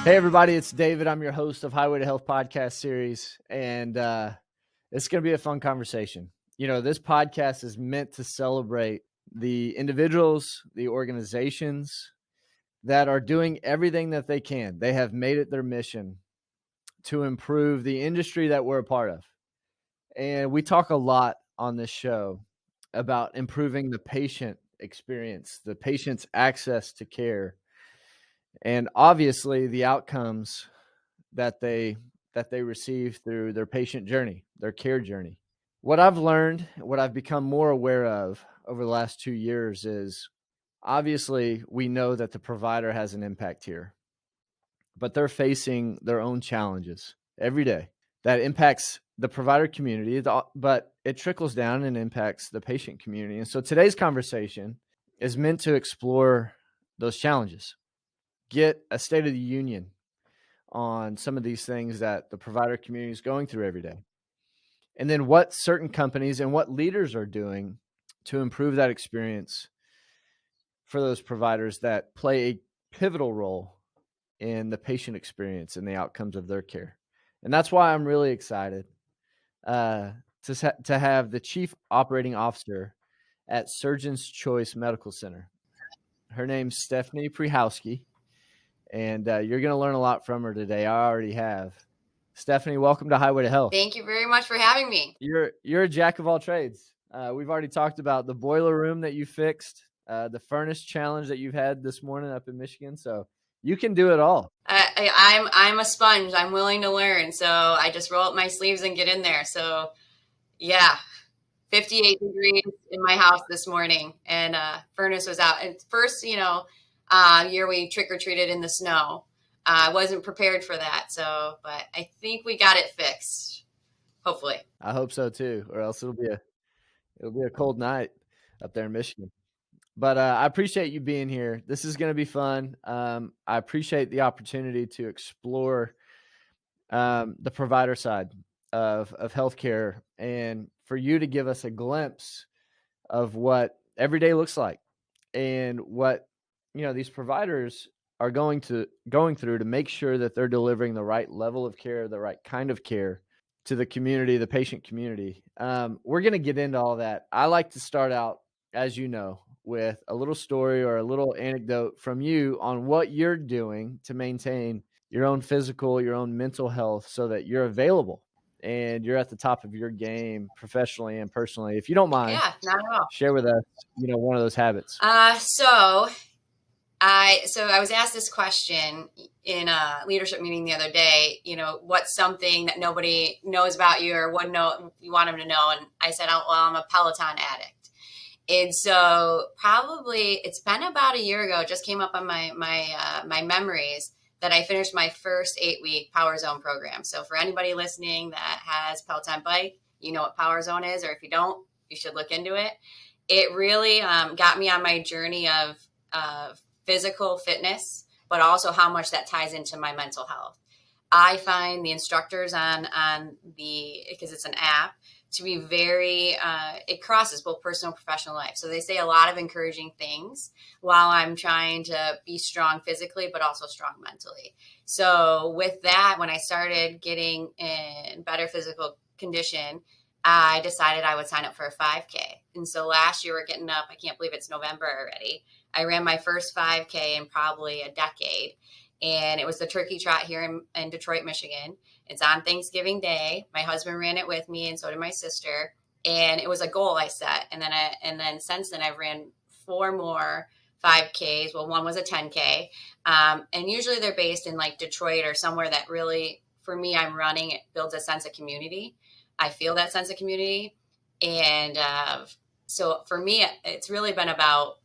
Hey, everybody, it's David. I'm your host of Highway to Health podcast series, and it's going to be a fun conversation. You know, this podcast is meant to celebrate the individuals, the organizations that are doing everything that they can. They have made it their mission to improve the industry that we're a part of. And we talk a lot on this show about improving the patient experience, the patient's access to care, and obviously the outcomes that they receive through their patient journey, their care journey. What I've learned, what I've become more aware of over the last 2 years is obviously we know that the provider has an impact here, but they're facing their own challenges every day that impacts the provider community, but it trickles down and impacts the patient community. And so today's conversation is meant to explore those challenges, get a state of the union on some of these things that the provider community is going through every day. And then what certain companies and what leaders are doing to improve that experience for those providers that play a pivotal role in the patient experience and the outcomes of their care. And that's why I'm really excited to have the Chief Operating Officer at Surgeon's Choice Medical Center. Her name's Stephanie Priehowski. And you're going to learn a lot from her today. I already have. Stephanie, welcome to Highway to Health. Thank you very much for having me. You're a jack of all trades. We've already talked about the boiler room that you fixed, the furnace challenge that you've had this morning up in Michigan. So you can do it all. I'm a sponge. I'm willing to learn. So I just roll up my sleeves and get in there. So yeah, 58 degrees in my house this morning, and furnace was out. And first, year we trick-or-treated in the snow. I wasn't prepared for that, but I think we got it fixed, hopefully. I hope so too, or else it'll be a cold night up there in Michigan. But I appreciate you being here. This is going to be fun. I appreciate the opportunity to explore the provider side of healthcare, and for you to give us a glimpse of what every day looks like and what these providers are going through to make sure that they're delivering the right level of care, the right kind of care to the community, the patient community. We're going to get into all that. I like to start out, as you know, with a little story or a little anecdote from you on what you're doing to maintain your own physical, your own mental health so that you're available and you're at the top of your professionally and personally. If you don't mind, yeah, not at all. Share with us, one of those habits. So I was asked this question in a leadership meeting the other day, what's something that nobody knows about you or wouldn't know you want them to know? And I said, well, I'm a Peloton addict. And so probably it's been about a year ago, it just came up on my memories that I finished my first 8-week Power Zone program. So for anybody listening that has Peloton bike, you know what Power Zone is, or if you don't, you should look into it. It really got me on my journey of physical fitness, but also how much that ties into my mental health. I find the instructors because it's an app, to be very, it crosses both personal and professional life. So they say a lot of encouraging things while I'm trying to be strong physically, but also strong mentally. So with that, when I started getting in better physical condition, I decided I would sign up for a 5K. And so last year we're getting up, I can't believe it's November already. I ran my first 5K in probably a decade. And it was the Turkey Trot here in Detroit, Michigan. It's on Thanksgiving Day. My husband ran it with me, and so did my sister. And it was a goal I set. And then since then, I've ran 4 more 5Ks. Well, one was a 10K. And usually they're based in like Detroit or somewhere that really, for me, I'm running, it builds a sense of community. I feel that sense of community. And so for me, it's really been about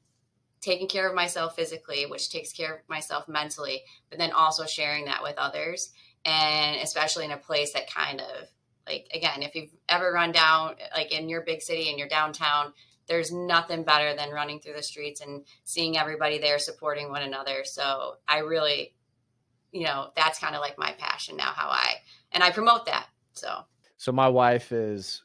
taking care of myself physically, which takes care of myself mentally, but then also sharing that with others. And especially in a place that kind of like, again, if you've ever run down, like in your big city and you're downtown, there's nothing better than running through the streets and seeing everybody there supporting one another. So I really, that's kind of like my passion now, and I promote that. So my wife is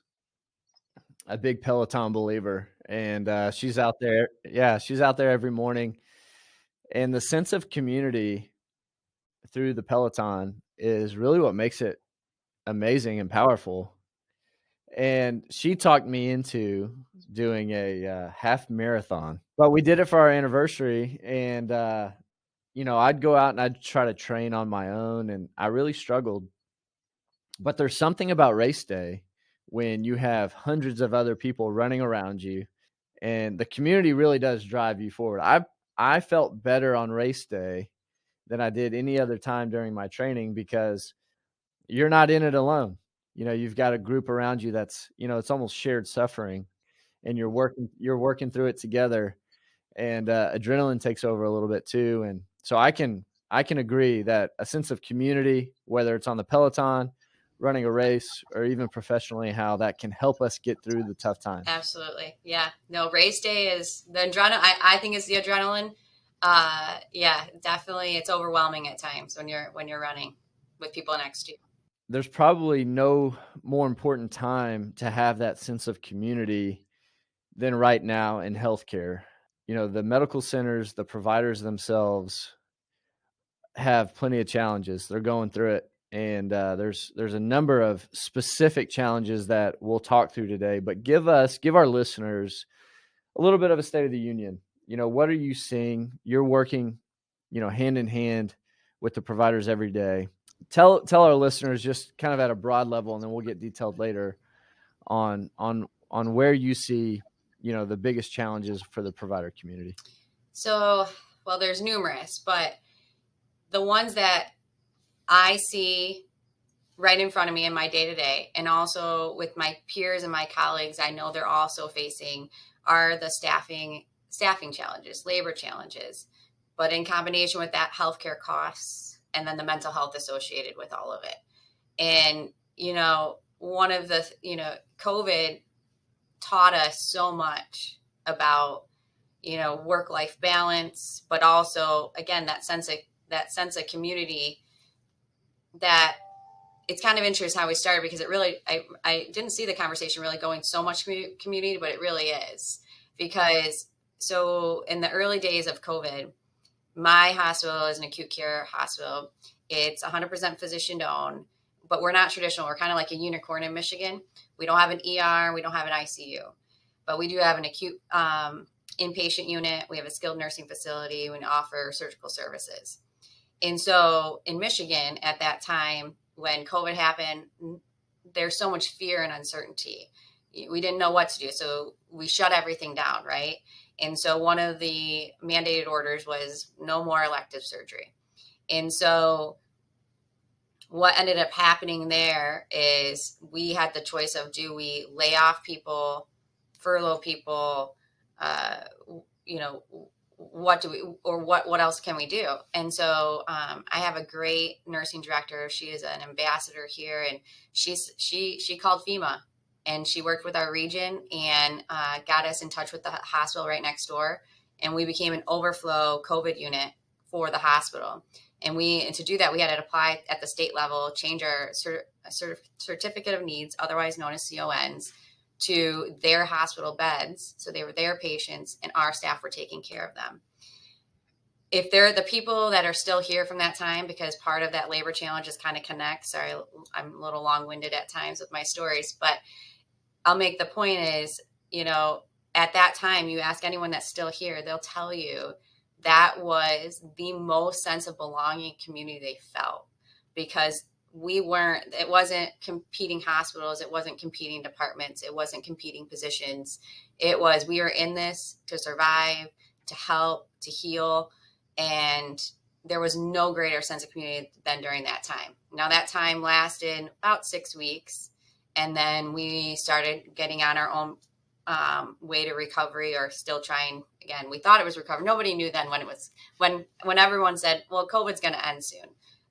a big Peloton believer, and she's out there. Yeah, she's out there every morning. And the sense of community through the Peloton is really what makes it amazing and powerful. And she talked me into doing a half marathon, but we did it for our anniversary. And, I'd go out and I'd try to train on my own, and I really struggled. But there's something about race day when you have hundreds of other people running around you, and the community really does drive you forward. I felt better on race day than I did any other time during my training, because you're not in it alone. You've got a group around you that's, it's almost shared suffering, and you're working through it together. And adrenaline takes over a little bit too. And so I can agree that a sense of community, whether it's on the Peloton, running a race, or even professionally, how that can help us get through the tough times. Absolutely. Yeah. No, race day is the adrenaline. I think it's the adrenaline. Yeah, definitely. It's overwhelming at times when you're running with people next to you. There's probably no more important time to have that sense of community than right now in healthcare. The medical centers, the providers themselves have plenty of challenges. They're going through it. And there's a number of specific challenges that we'll talk through today, but give our listeners a little bit of a state of the union. What are you seeing? You're working, hand in hand with the providers every day. Tell our listeners just kind of at a broad level, and then we'll get detailed later on where you see, the biggest challenges for the provider community. So, well, there's numerous, but the ones that I see right in front of me in my day-to-day, and also with my peers and my colleagues, I know they're also facing, are the staffing challenges, labor challenges, but in combination with that, healthcare costs, and then the mental health associated with all of it. And, one of the, COVID taught us so much about, work-life balance, but also, again, that sense of community. That it's kind of interesting how we started, because it really, I didn't see the conversation really going so much community, but it really is. Because so in the early days of COVID, my hospital is an acute care hospital. It's 100% physician owned, but we're not traditional. We're kind of like a unicorn in Michigan. We don't have an ER. We don't have an ICU, but we do have an acute inpatient unit. We have a skilled nursing facility. We offer surgical services. And so in Michigan at that time, when COVID happened, there's so much fear and uncertainty. We didn't know what to do. So we shut everything down, right? And so one of the mandated orders was no more elective surgery. And so what ended up happening there is we had the choice of, do we lay off people, furlough people, what do we, or what else can we do? And so I have a great nursing director. She is an ambassador here, and she called FEMA, and she worked with our region and got us in touch with the hospital right next door. And we became an overflow COVID unit for the hospital. And to do that, we had to apply at the state level, change our certificate of needs, otherwise known as CONs, to their hospital beds. So they were their patients, and our staff were taking care of them. If they're the people that are still here from that time, because part of that labor challenge is kind of connects. Sorry, I'm a little long-winded at times with my stories, but I'll make the point is, at that time, you ask anyone that's still here, they'll tell you that was the most sense of belonging community they felt, because it wasn't competing hospitals. It wasn't competing departments. It wasn't competing positions. It was, we are in this to survive, to help, to heal. And there was no greater sense of community than during that time. Now that time lasted about 6 weeks. And then we started getting on our own way to recovery, or still trying. Again, we thought it was recovery. Nobody knew then when everyone said, well, COVID's going to end soon.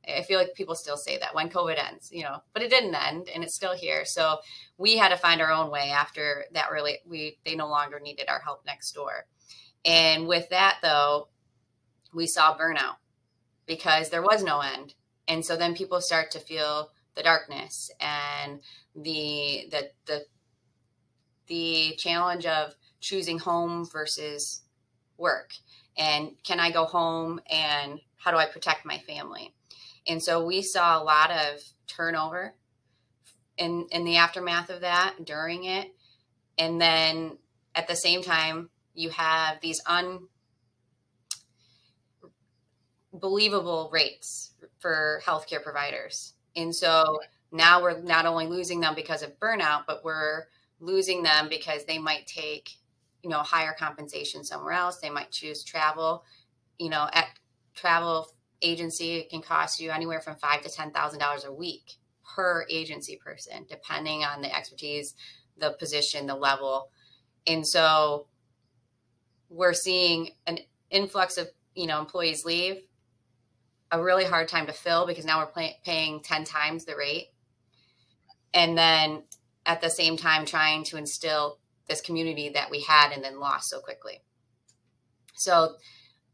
I feel like people still say that, when COVID ends, but it didn't end, and it's still here. So we had to find our own way after that. Really, they no longer needed our help next door. And with that, though, we saw burnout, because there was no end. And so then people start to feel the darkness and the challenge of choosing home versus work. And can I go home, and how do I protect my family? And so we saw a lot of turnover in the aftermath of that, during it. And then at the same time, you have these unbelievable rates for healthcare providers. And so now we're not only losing them because of burnout, but we're losing them because they might take, higher compensation somewhere else. They might choose travel. At travel agency, it can cost you anywhere from $5,000 to $10,000 a week per agency person, depending on the expertise, the position, the level. And so we're seeing an influx of, employees leave, a really hard time to fill because now we're paying 10 times the rate. And then at the same time, trying to instill this community that we had and then lost so quickly. So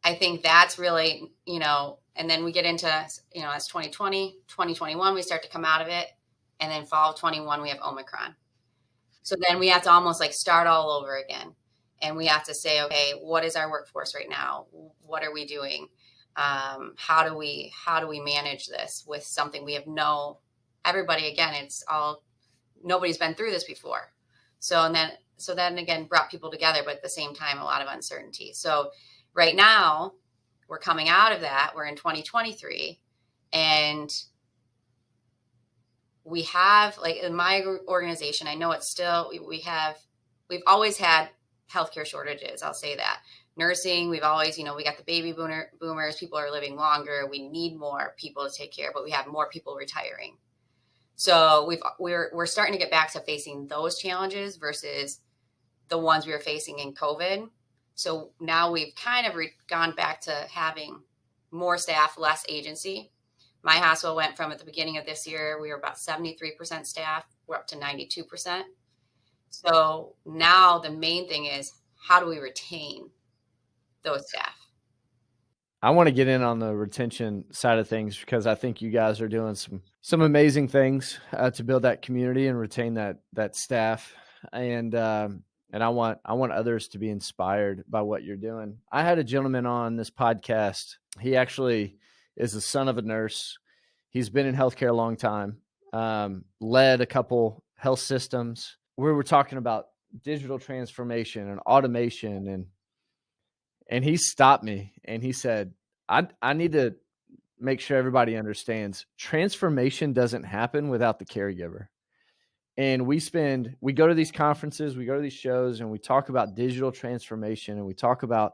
I think that's really, and then we get into, as 2020, 2021, we start to come out of it. And then fall of 21, we have Omicron. So then we have to almost like start all over again. And we have to say, okay, what is our workforce right now? What are we doing? How do we manage this with something we have everybody, again, nobody's been through this before. So then again, brought people together, but at the same time, a lot of uncertainty. So right now we're coming out of that. We're in 2023, and we have, like in my organization, I know it's still, we've always had healthcare shortages. I'll say that. Nursing, we've always, we got the baby boomers, people are living longer. We need more people to take care, but we have more people retiring. So we're starting to get back to facing those challenges versus the ones we were facing in COVID. So now we've kind of gone back to having more staff, less agency. My hospital went from, at the beginning of this year, we were about 73% staff. We're up to 92%. So now the main thing is, how do we retain those staff? I want to get in on the retention side of things because I think you guys are doing some amazing things to build that community and retain that staff. And I want others to be inspired by what you're doing. I had a gentleman on this podcast. He actually is the son of a nurse. He's been in healthcare a long time, led a couple health systems. We were talking about digital transformation and automation, and he stopped me and he said, I need to make sure everybody understands transformation doesn't happen without the caregiver. And we go to these conferences, we go to these shows, and we talk about digital transformation, and we talk about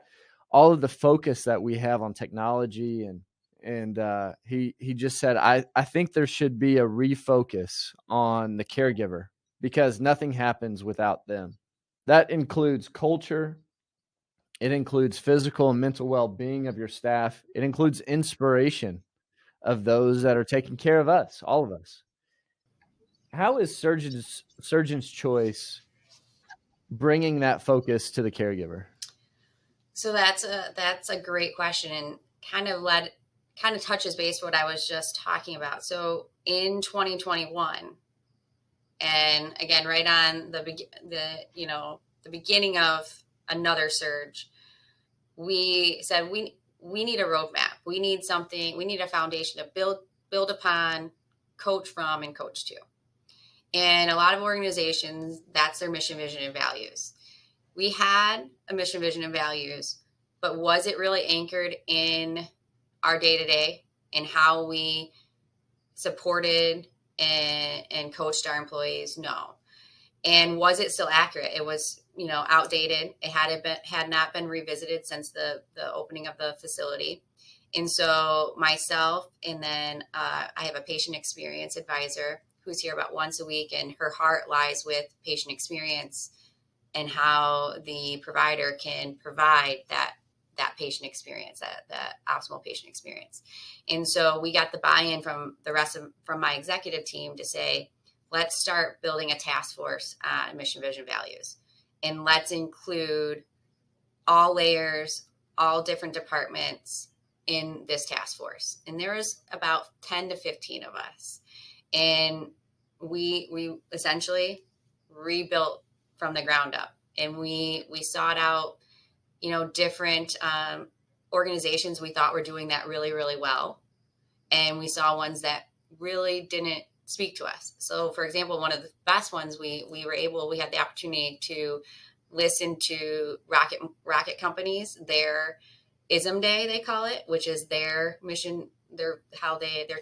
all of the focus that we have on technology. And he just said, I think there should be a refocus on the caregiver because nothing happens without them. That includes culture. It includes physical and mental well-being of your staff. It includes inspiration of those that are taking care of us, all of us. How is Surgeon's Choice bringing that focus to the caregiver? So that's a great question, and kind of touches base what I was just talking about. So in 2021, and again, right on the beginning of another surge, we said we need a roadmap. We need something. We need a foundation to build upon, coach from, and coach to. And a lot of organizations, that's their mission, vision, and values. We had a mission, vision, and values, but was it really anchored in our day-to-day and how we supported and coached our employees? No. And was it still accurate? It was, outdated. It had not been revisited since the opening of the facility. And so myself, and then I have a patient experience advisor who's here about once a week, and her heart lies with patient experience and how the provider can provide that patient experience, that optimal patient experience. And so we got the buy-in from my executive team to say, let's start building a task force on mission, vision, values. And let's include all layers, all different departments in this task force. And there was about 10 to 15 of us. And we essentially rebuilt from the ground up. And we sought out, different organizations we thought were doing that really, really well. and we saw ones that really didn't speak to us. So for example, one of the best ones we had the opportunity to listen to rocket companies, their ISM day, they call it, which is their mission, their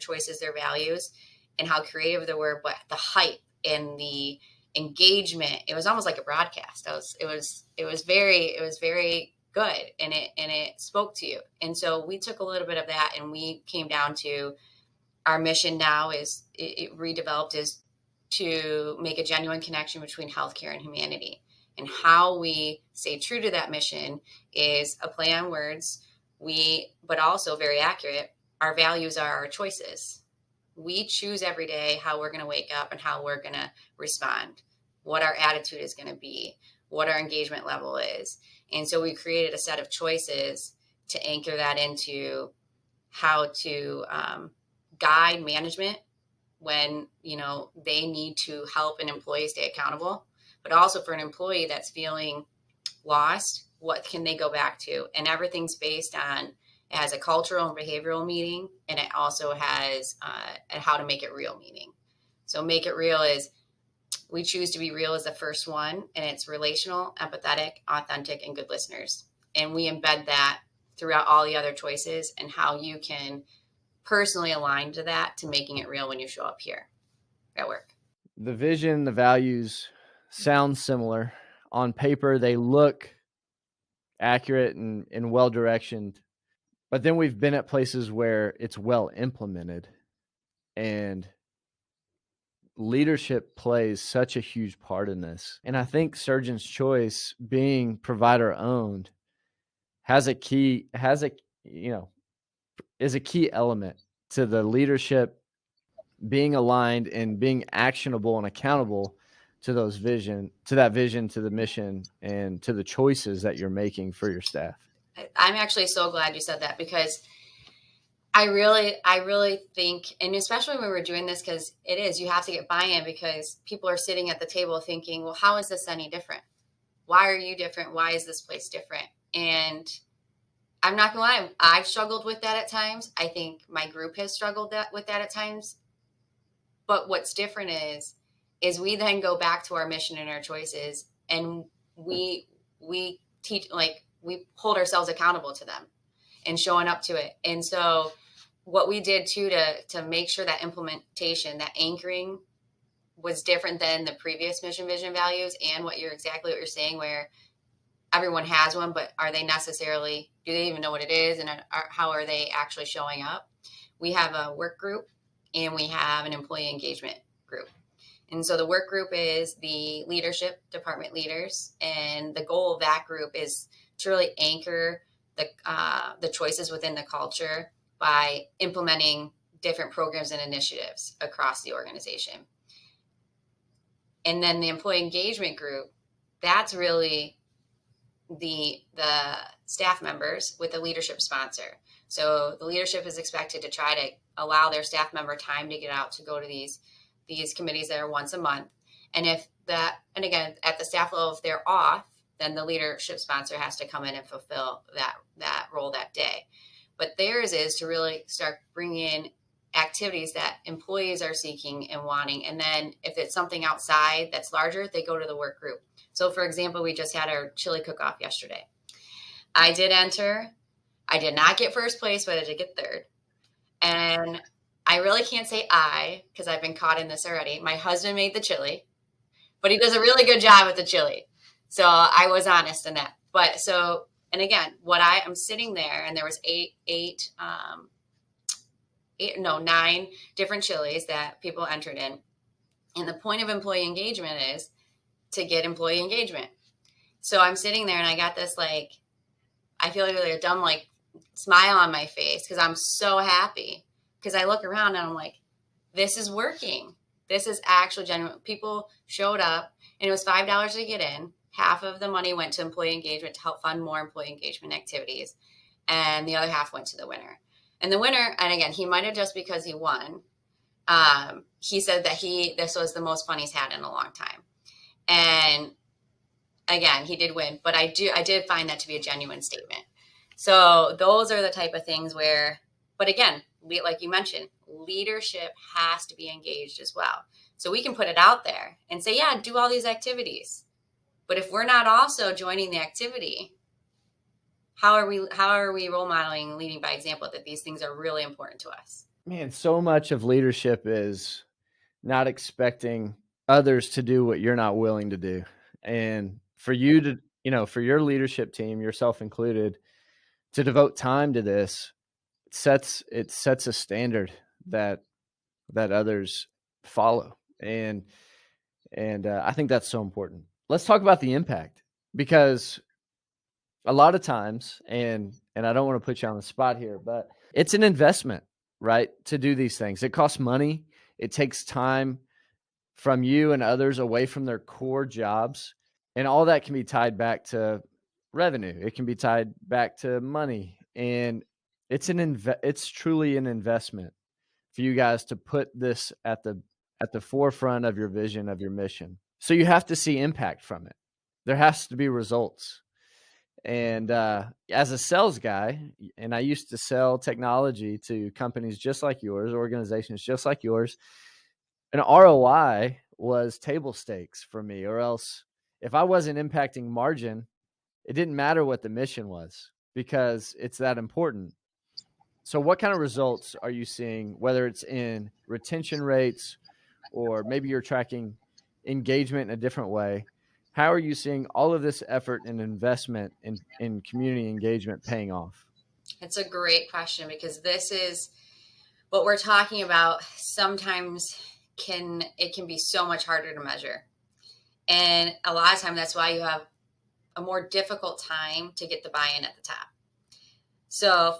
choices, their values, and how creative they were, but the hype and the engagement, it was almost like a broadcast. It was very good, and it spoke to you. And so we took a little bit of that, and we came down to our mission now is it redeveloped is to make a genuine connection between healthcare and humanity. And how we stay true to that mission is a play on words. But also very accurate. Our values are our choices. We choose every day how we're going to wake up and how we're going to respond, what our attitude is going to be, what our engagement level is. And so we created a set of choices to anchor that into how to guide management when, they need to help an employee stay accountable, but also for an employee that's feeling lost, what can they go back to? And everything's based on, it has a cultural and behavioral meaning, and it also has a how to make it real meaning. So make it real is, we choose to be real as the first one, and it's relational, empathetic, authentic, and good listeners. And we embed that throughout all the other choices and how you can personally align to that, to making it real when you show up here at work. The vision, the values sound similar. On paper, they look accurate and well-directioned. But then we've been at places where it's well implemented, and leadership plays such a huge part in this. And I think Surgeon's Choice, being provider owned, is a key element to the leadership being aligned and being actionable and accountable to that vision, to the mission, and to the choices that you're making for your staff. I'm actually so glad you said that, because I really think, and especially when we're doing this, because you have to get buy-in, because people are sitting at the table thinking, well, how is this any different? Why are you different? Why is this place different? And I'm not gonna lie, I've struggled with that at times. I think my group has struggled with that at times. But what's different is we then go back to our mission and our choices, and we teach, like, we hold ourselves accountable to them and showing up to it. And so what we did too, to make sure that implementation, that anchoring was different than the previous mission, vision, values, and exactly what you're saying, where everyone has one, but do they even know what it is, and how are they actually showing up? We have a work group, and we have an employee engagement group. And so the work group is the leadership, department leaders, and the goal of that group is to really anchor the choices within the culture by implementing different programs and initiatives across the organization. And then the employee engagement group, that's really the staff members with a leadership sponsor. So the leadership is expected to try to allow their staff member time to get out to go to these committees that are once a month. And again, at the staff level, if they're off, then the leadership sponsor has to come in and fulfill that role that day. But theirs is to really start bringing in activities that employees are seeking and wanting. And then if it's something outside that's larger, they go to the work group. So for example, we just had our chili cook-off yesterday. I did enter. I did not get first place, but I did get third. And I really can't say because I've been caught in this already. My husband made the chili, but he does a really good job with the chili. So I was honest in that. But and again, I'm sitting there, and there was 9 different chilies that people entered in. And the point of employee engagement is to get employee engagement. So I'm sitting there, and I got this, I feel like a dumb, smile on my face, because I'm so happy, because I look around and I'm like, this is working. This is actually genuine. People showed up, and it was $5 to get in. Half of the money went to employee engagement to help fund more employee engagement activities, and the other half went to the winner. And the winner, and again, he might have, just because he won, he said that this was the most fun he's had in a long time. And again, he did win, but I did find that to be a genuine statement. So those are the type of things where, but again, like you mentioned, leadership has to be engaged as well. So we can put it out there and say, yeah, do all these activities. But if we're not also joining the activity, how are we role modeling, leading by example, that these things are really important to us? Man, so much of leadership is not expecting others to do what you're not willing to do. And for you to, for your leadership team, yourself included, to devote time to this sets a standard that others follow. And I think that's so important. Let's talk about the impact, because a lot of times, and I don't want to put you on the spot here, but it's an investment, right? To do these things. It costs money. It takes time from you and others away from their core jobs. And all that can be tied back to revenue. It can be tied back to money. And it's truly an investment for you guys to put this at the forefront of your vision, of your mission. So you have to see impact from it. There has to be results. And as a sales guy, and I used to sell technology to companies just like yours, organizations just like yours, an ROI was table stakes for me, or else if I wasn't impacting margin, it didn't matter what the mission was, because it's that important. So what kind of results are you seeing, whether it's in retention rates, or maybe you're tracking engagement in a different way? How are you seeing all of this effort and investment in community engagement paying off? It's a great question, because this is what we're talking about. Sometimes it can be so much harder to measure. And a lot of time, that's why you have a more difficult time to get the buy-in at the top. So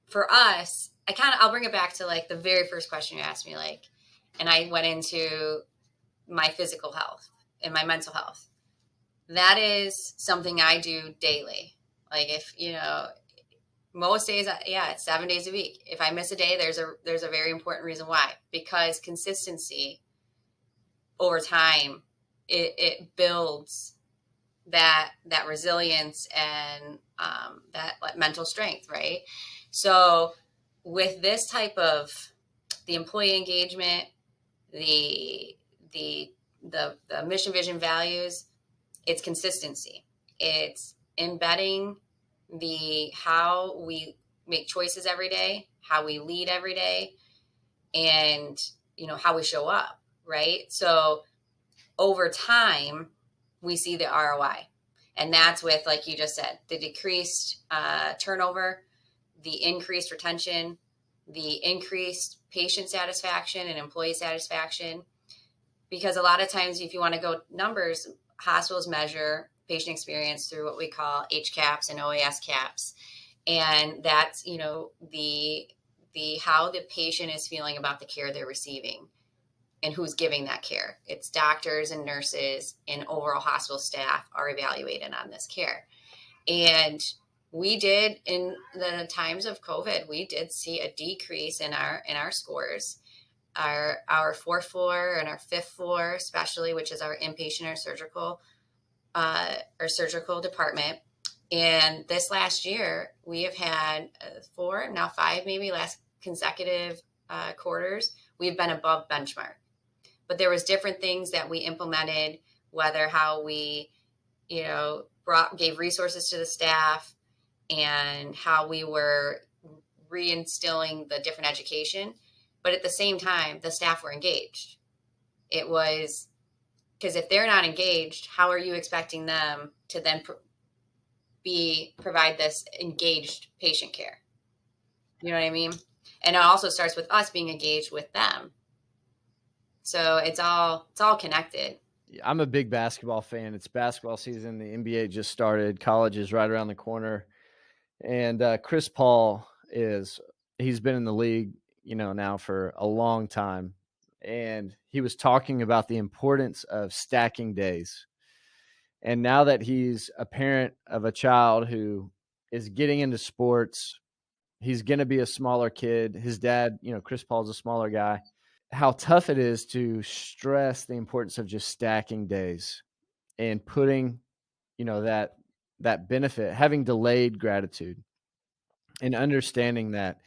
for us, I'll bring it back to like the very first question you asked me, like, and I went into my physical health and my mental health. That is something I do daily. Like, if, most days, it's 7 days a week. If I miss a day, there's a very important reason why, because consistency over time, it builds that resilience and that mental strength, right? So with this type of the employee engagement, the mission, vision, values, it's consistency. It's embedding how we make choices every day, how we lead every day, and how we show up, right? So over time, we see the ROI. And that's with, like you just said, the decreased turnover, the increased retention, the increased patient satisfaction and employee satisfaction. Because a lot of times, if you want to go numbers, hospitals measure patient experience through what we call HCAHPS and OAS caps. And that's, the how the patient is feeling about the care they're receiving and who's giving that care. It's doctors and nurses and overall hospital staff are evaluated on this care. And we did, in the times of COVID, we did see a decrease in our scores. Our fourth floor and our fifth floor, especially, which is our inpatient or surgical department. And this last year, we have had 4, now 5, maybe last consecutive quarters, we've been above benchmark. But there was different things that we implemented, whether how we, gave resources to the staff, and how we were reinstilling the different education. But at the same time, the staff were engaged. It was, because if they're not engaged, how are you expecting them to then provide this engaged patient care? You know what I mean? And it also starts with us being engaged with them. So it's all connected. I'm a big basketball fan. It's basketball season. The NBA just started. College is right around the corner. And Chris Paul he's been in the league, now for a long time. And he was talking about the importance of stacking days. And now that he's a parent of a child who is getting into sports, he's going to be a smaller kid. His dad, Chris Paul's a smaller guy. How tough it is to stress the importance of just stacking days and putting, that benefit, having delayed gratitude, and understanding that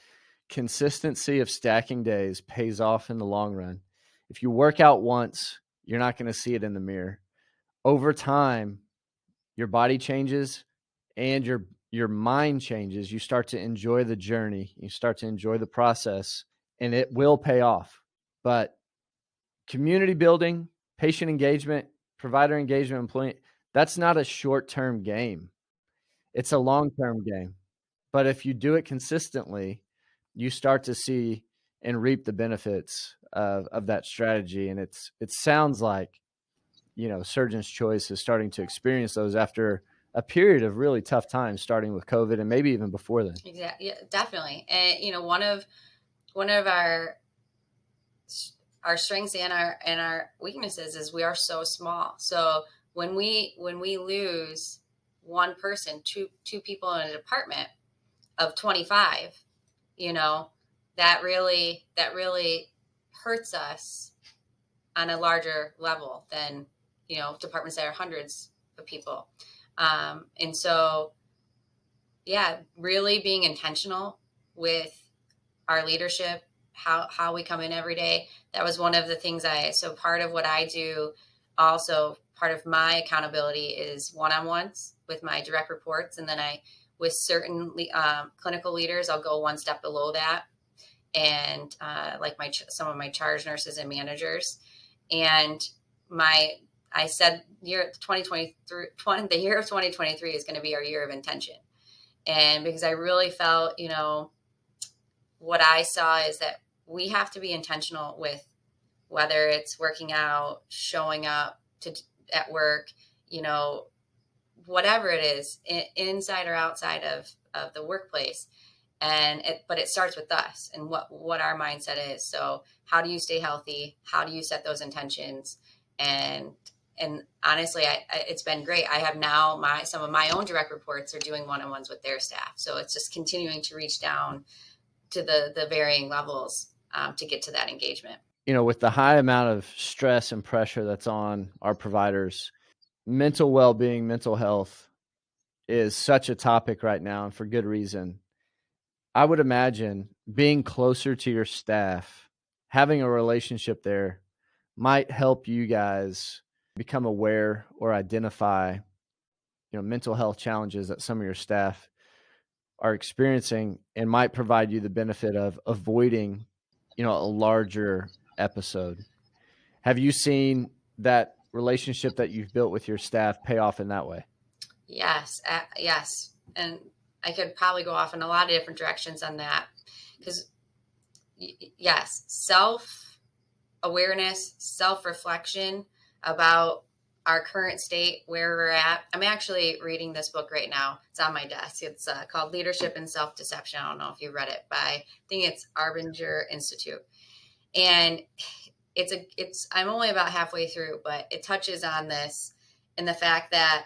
consistency of stacking days pays off in the long run. If you work out once, you're not going to see it in the mirror. Over time, your body changes and your mind changes. You start to enjoy the journey. You start to enjoy the process, and it will pay off. But community building, patient engagement, provider engagement, employee, that's not a short-term game. It's a long-term game. But if you do it consistently, you start to see and reap the benefits of that strategy. And it sounds like, Surgeon's Choice is starting to experience those after a period of really tough times, starting with COVID and maybe even before then. Exactly. Yeah, definitely. And, one of our strengths and our weaknesses is we are so small. So when we lose one person, two people in a department of 25, that really hurts us on a larger level than, departments that are hundreds of people. And so, yeah, really being intentional with our leadership, how we come in every day. That was one of the things so part of what I do, also part of my accountability is one-on-ones with my direct reports. And then with certain clinical leaders, I'll go one step below that. And like some of my charge nurses and managers. And I said the year of 2023 is going to be our year of intention. And because I really felt, what I saw is that we have to be intentional with whether it's working out, showing up at work, whatever it is, inside or outside of the workplace. But it starts with us and what our mindset is. So how do you stay healthy? How do you set those intentions? And honestly, it's been great. I have now some of my own direct reports are doing one-on-ones with their staff. So it's just continuing to reach down to the varying levels to get to that engagement. With the high amount of stress and pressure that's on our providers, mental well-being, mental health is such a topic right now, and for good reason. I would imagine being closer to your staff, having a relationship there might help you guys become aware or identify, mental health challenges that some of your staff are experiencing, and might provide you the benefit of avoiding, a larger episode. Have you seen that relationship that you've built with your staff pay off in that way? Yes. Yes. And I could probably go off in a lot of different directions on that, because yes, self-awareness, self-reflection about our current state, where we're at. I'm actually reading this book right now. It's on my desk. It's called Leadership and Self-Deception. I don't know if you read it, I think it's Arbinger Institute. And I'm only about halfway through, but it touches on this and the fact that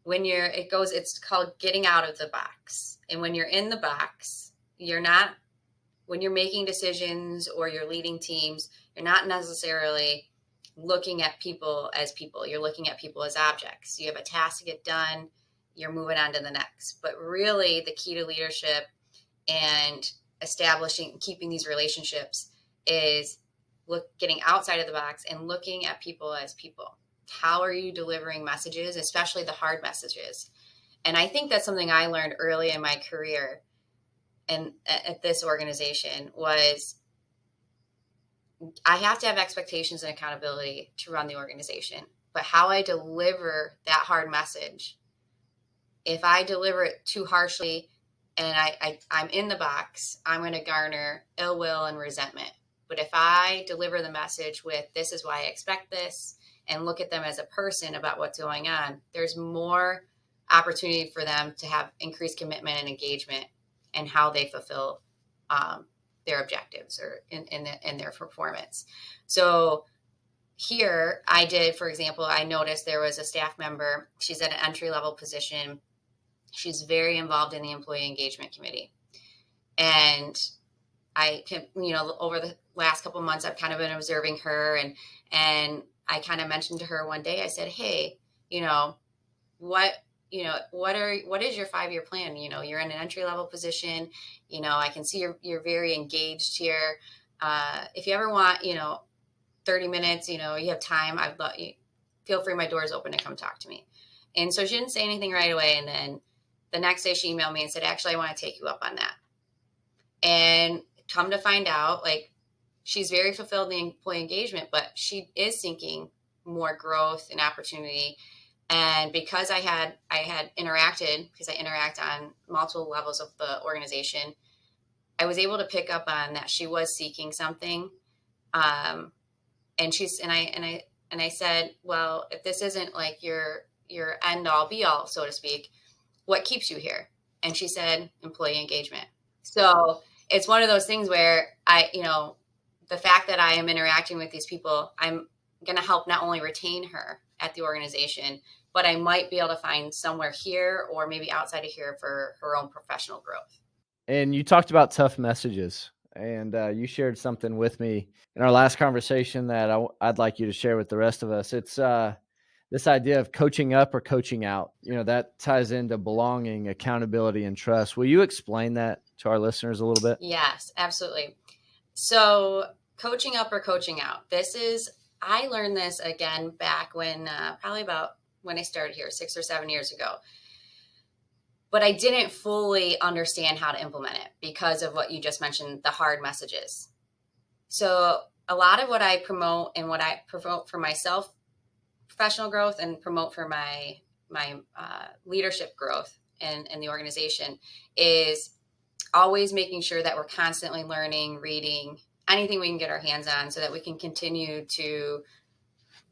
it's called getting out of the box. And when you're in the box, when you're making decisions or you're leading teams, you're not necessarily looking at people as people. You're looking at people as objects. You have a task to get done, you're moving on to the next. But really the key to leadership and keeping these relationships is getting outside of the box and looking at people as people. How are you delivering messages, especially the hard messages? And I think that's something I learned early in my career and at this organization was I have to have expectations and accountability to run the organization. But how I deliver that hard message, if I deliver it too harshly and I'm in the box, I'm going to garner ill will and resentment. But if I deliver the message with, this is why I expect this, and look at them as a person about what's going on, there's more opportunity for them to have increased commitment and engagement and how they fulfill their objectives or in their performance. So here I did, for example, I noticed there was a staff member. She's at an entry-level position. She's very involved in the employee engagement committee. And I can, over the last couple of months, I've kind of been observing her, and I kind of mentioned to her one day, I said, hey, what what is your 5-year plan? You're in an entry level position. I can see you're very engaged here. If you ever want, 30 minutes, you have time, I'd love you. Feel free. My door's open to come talk to me. And so she didn't say anything right away. And then the next day she emailed me and said, actually, I want to take you up on that. And come to find out, like, she's very fulfilled in the employee engagement, but she is seeking more growth and opportunity. And because I had interacted, because I interact on multiple levels of the organization, I was able to pick up on that she was seeking something. And I said, well, if this isn't like your end all be all, so to speak, what keeps you here? And she said, employee engagement. So it's one of those things where the fact that I am interacting with these people, I'm going to help not only retain her at the organization, but I might be able to find somewhere here or maybe outside of here for her own professional growth. And you talked about tough messages, and you shared something with me in our last conversation that I'd like you to share with the rest of us. It's this idea of coaching up or coaching out. That ties into belonging, accountability, and trust. Will you explain that to our listeners a little bit? Yes, absolutely. So coaching up or coaching out. I learned this again back when, probably about when I started here 6 or 7 years ago. But I didn't fully understand how to implement it because of what you just mentioned, the hard messages. So a lot of what I promote and what I promote for myself, professional growth, and promote for my leadership growth in the organization, is always making sure that we're constantly learning, reading, anything we can get our hands on so that we can continue to,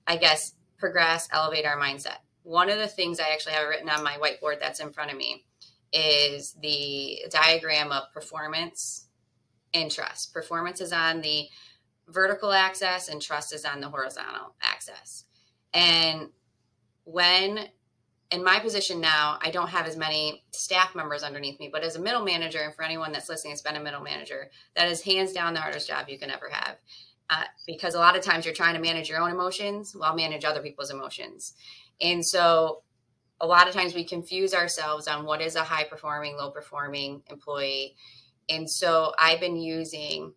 I guess, progress, elevate our mindset. One of the things I actually have written on my whiteboard that's in front of me is the diagram of performance and trust. Performance is on the vertical axis and trust is on the horizontal axis. And when in my position now, I don't have as many staff members underneath me, but as a middle manager, and for anyone that's listening that's been a middle manager, that is hands down the hardest job you can ever have. Because a lot of times you're trying to manage your own emotions while manage other people's emotions. And so a lot of times we confuse ourselves on what is a high performing, low performing employee. And so I've been using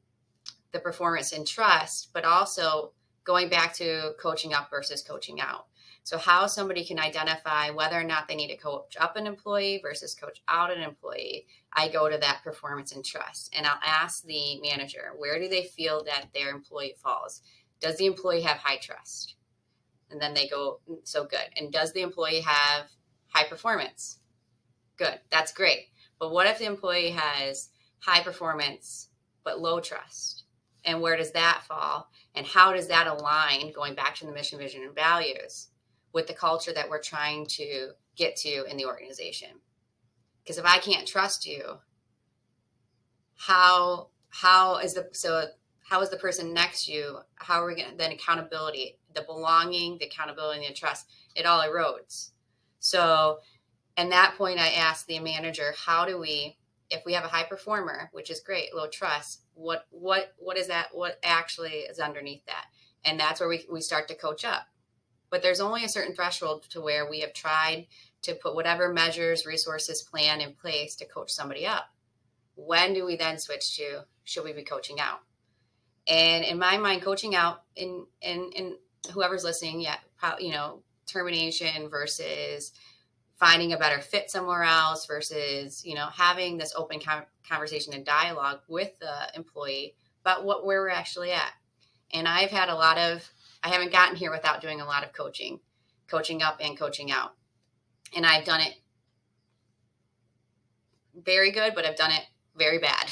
the performance and trust, but also going back to coaching up versus coaching out. So how somebody can identify whether or not they need to coach up an employee versus coach out an employee, I go to that performance and trust. And I'll ask the manager, where do they feel that their employee falls? Does the employee have high trust? And then they go, so good. And does the employee have high performance? Good, that's great. But what if the employee has high performance but low trust? And where does that fall? And how does that align, going back to the mission, vision, and values, with the culture that we're trying to get to in the organization? Because if I can't trust you, how is the person next to you? How are we going to then accountability, the belonging, the accountability, and the trust? It all erodes. So, at that point, I asked the manager, how do we, if we have a high performer, which is great, low trust, what is that? What actually is underneath that? And that's where we start to coach up. But there's only a certain threshold to where we have tried to put whatever measures, resources, plan in place to coach somebody up. When do we then switch to, should we be coaching out? And in my mind, coaching out, in whoever's listening, termination versus finding a better fit somewhere else versus, having this open conversation and dialogue with the employee about where we're actually at. And I've had I haven't gotten here without doing a lot of coaching up and coaching out. And I've done it very good, but I've done it very bad.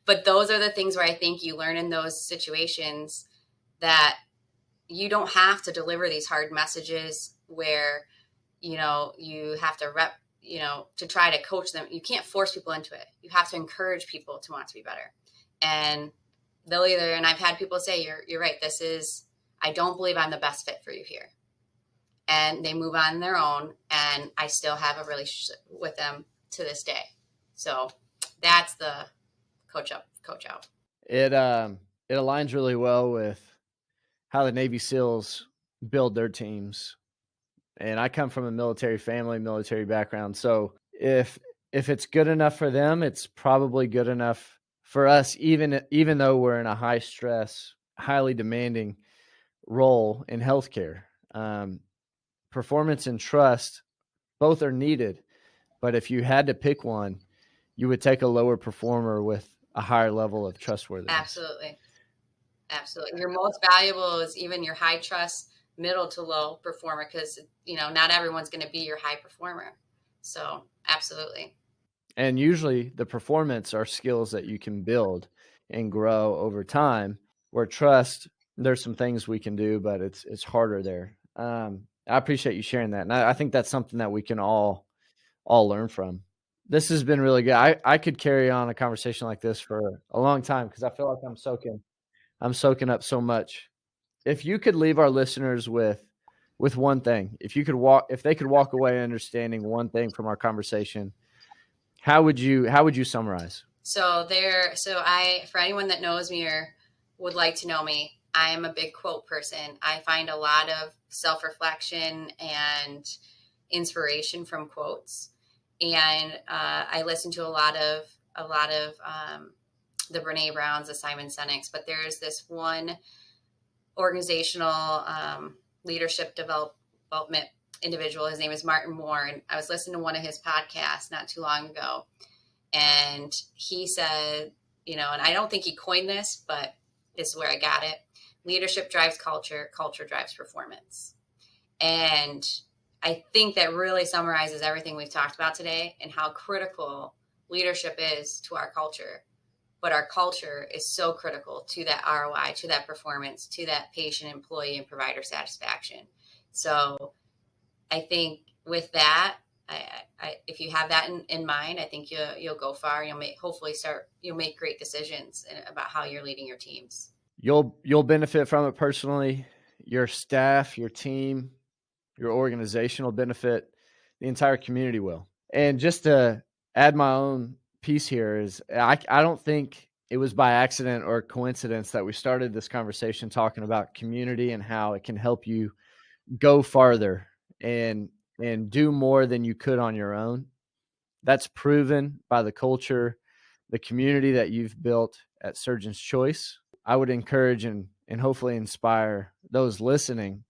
But those are the things where I think you learn in those situations that you don't have to deliver these hard messages where, you have to to try to coach them. You can't force people into it. You have to encourage people to want to be better. And they'll either, and I've had people say, you're right, I don't believe I'm the best fit for you here. And they move on their own, and I still have a relationship with them to this day. So that's the coach up, coach out. It aligns really well with how the Navy SEALs build their teams. And I come from a military family, military background. So if it's good enough for them, it's probably good enough for us, even though we're in a high stress, highly demanding role in healthcare. Performance and trust, both are needed. But if you had to pick one, you would take a lower performer with a higher level of trustworthiness. Absolutely. Absolutely. Your most valuable is even your high trust, middle to low performer, because, not everyone's going to be your high performer. So absolutely. And usually the performance are skills that you can build and grow over time, where trust, there's some things we can do, but it's harder there. I appreciate you sharing that. And I think that's something that we can all learn from. This has been really good. I could carry on a conversation like this for a long time, because I feel like I'm soaking up so much. If you could leave our listeners with one thing, if they could walk away understanding one thing from our conversation, how would you summarize? So for anyone that knows me or would like to know me, I am a big quote person. I find a lot of self-reflection and inspiration from quotes. And I listen to a lot of the Brene Browns, the Simon Sinek's, but there's this one organizational leadership development individual. His name is Martin Moore. And I was listening to one of his podcasts not too long ago. And he said, and I don't think he coined this, but this is where I got it. Leadership drives culture, culture drives performance. And I think that really summarizes everything we've talked about today and how critical leadership is to our culture. But our culture is so critical to that ROI, to that performance, to that patient, employee, and provider satisfaction. So I think with that, if you have that in mind, I think you'll go far. You'll make great decisions about how you're leading your teams. You'll benefit from it personally. Your staff, your team, your organization will benefit. The entire community will. And just to add my own piece here is I don't think it was by accident or coincidence that we started this conversation talking about community and how it can help you go farther and do more than you could on your own. That's proven by the culture, the community that you've built at Surgeon's Choice. I would encourage and hopefully inspire those listening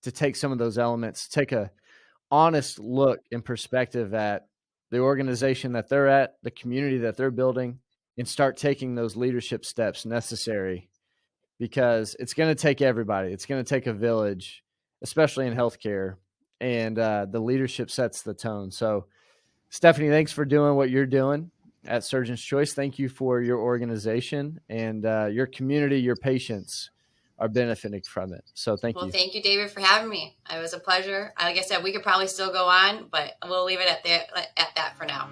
to take some of those elements, take a honest look and perspective at the organization that they're at, the community that they're building, and start taking those leadership steps necessary, because it's going to take everybody. It's going to take a village, especially in healthcare, and the leadership sets the tone. So, Stephanie, thanks for doing what you're doing at Surgeon's Choice. Thank you for your organization, and your community, your patients are benefiting from it. So thank you. Well, thank you, David, for having me. It was a pleasure. Like I said, we could probably still go on, but we'll leave it at that for now.